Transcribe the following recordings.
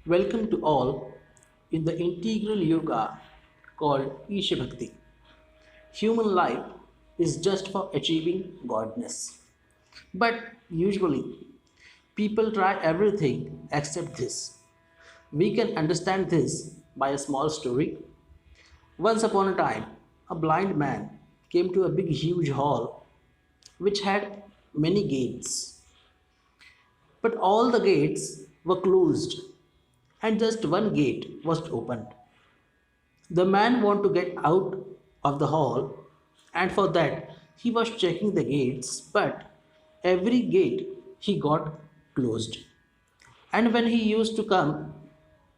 Welcome to all in the integral yoga called Isha Bhakti. Human life is just for achieving godness. But usually, people try everything except this. We can understand this by a small story. Once upon a time, a blind man came to a big, huge hall which had many gates. But all the gates were closed and just one gate was opened. The man wanted to get out of the hall, and for that he was checking the gates, but every gate he got closed. And when he used to come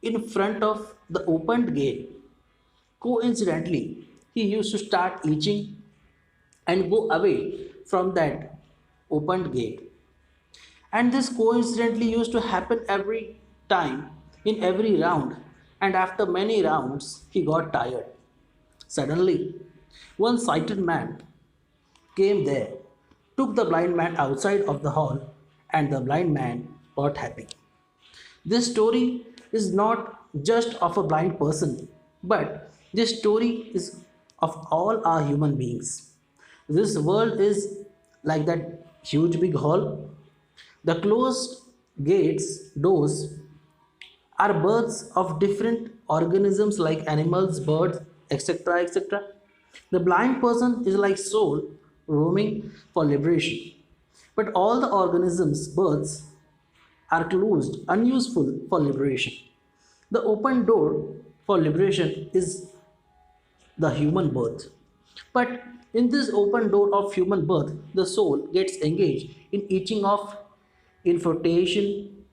in front of the opened gate, coincidentally he used to start itching and go away from that opened gate. And this coincidentally used to happen every time in every round. And after many rounds, he got tired. Suddenly, one sighted man came there, took the blind man outside of the hall, and the blind man got happy. This story is not just of a blind person, but this story is of all our human beings. This world is like that huge big hall. The closed gates, doors, are births of different organisms like animals, birds, etc. etc. The blind person is like soul roaming for liberation. But all the organisms, births, are closed, unuseful for liberation. The open door for liberation is the human birth. But in this open door of human birth, the soul gets engaged in eating of infotation,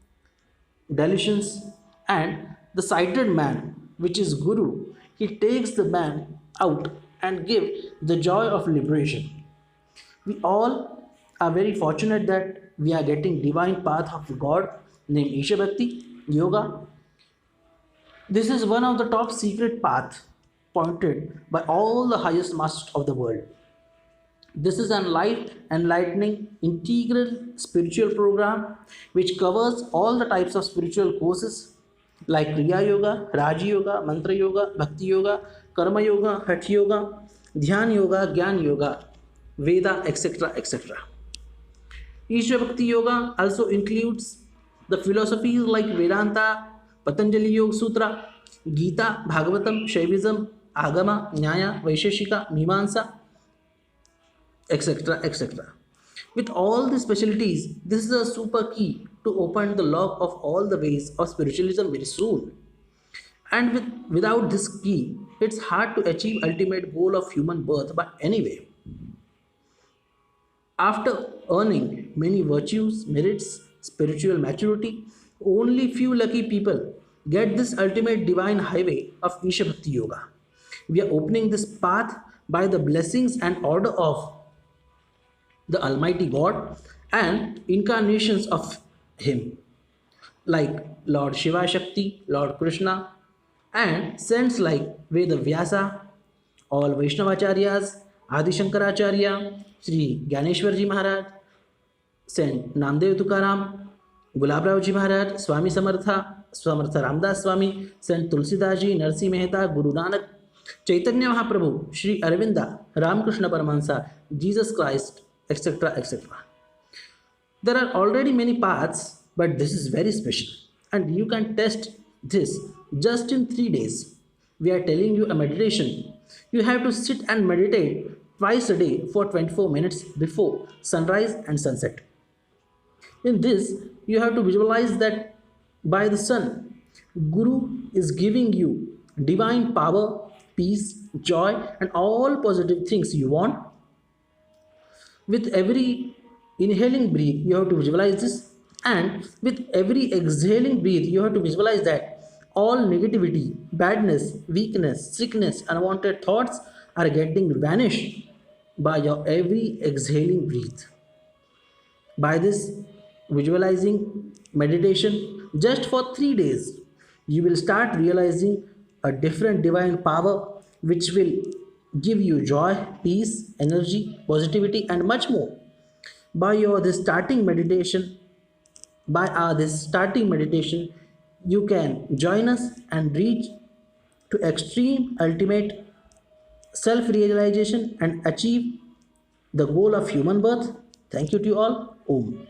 delusions, and the sighted man, which is Guru, he takes the man out and give the joy of liberation. We all are very fortunate that we are getting divine path of God named Isha Bhakti Yoga. This is one of the top secret path pointed by all the highest masters of the world. This is an light enlightening integral spiritual program which covers all the types of spiritual courses like Kriya Yoga, Raja Yoga, Mantra Yoga, Bhakti Yoga, Karma Yoga, Hatha Yoga, Dhyan Yoga, Gyan Yoga, Veda, etc. etc. Isha Bhakti Yoga also includes the philosophies like Vedanta, Patanjali Yoga Sutra, Gita, Bhagavatam, Shaivism, Agama, Nyaya, Vaisheshika, Mimamsa, etc. etc. With all the specialties, this is a super key to open the lock of all the ways of spiritualism very soon. And without this key, it's hard to achieve ultimate goal of human birth. But anyway, after earning many virtues, merits, spiritual maturity, only few lucky people get this ultimate divine highway of Isha Bhakti Yoga. We are opening this path by the blessings and order of the Almighty God and incarnations of Him, like Lord Shiva Shakti, Lord Krishna, and saints like Veda Vyasa, all Vaishnavacharyas, Adi Shankaracharya, Sri Gyaneshwarji Maharaj, Saint Namdev Tukaram, Gulabrao Ji Maharaj, Swami Samartha, Samartha Ramdas Swami, Saint Tulsidas Ji, Narsi Mehta, Guru Nanak, Chaitanya Mahaprabhu, Sri Aravinda, Ramakrishna Paramahansa, Jesus Christ, etc. etc. There are already many paths, but this is very special, and you can test this just in 3 days. We are telling you a meditation. You have to sit and meditate twice a day for 24 minutes before sunrise and sunset. In this, you have to visualize that by the sun, Guru is giving you divine power, peace, joy, and all positive things you want. With every inhaling breath, you have to visualize this, and with every exhaling breath, you have to visualize that all negativity, badness, weakness, sickness, unwanted thoughts are getting vanished by your every exhaling breath. By this visualizing meditation, just for 3 days, you will start realizing a different divine power which will give you joy, peace, energy, positivity, and much more. By your this starting meditation, by this starting meditation, you can join us and reach to extreme ultimate self realization and achieve the goal of human birth. Thank you to you all. Om.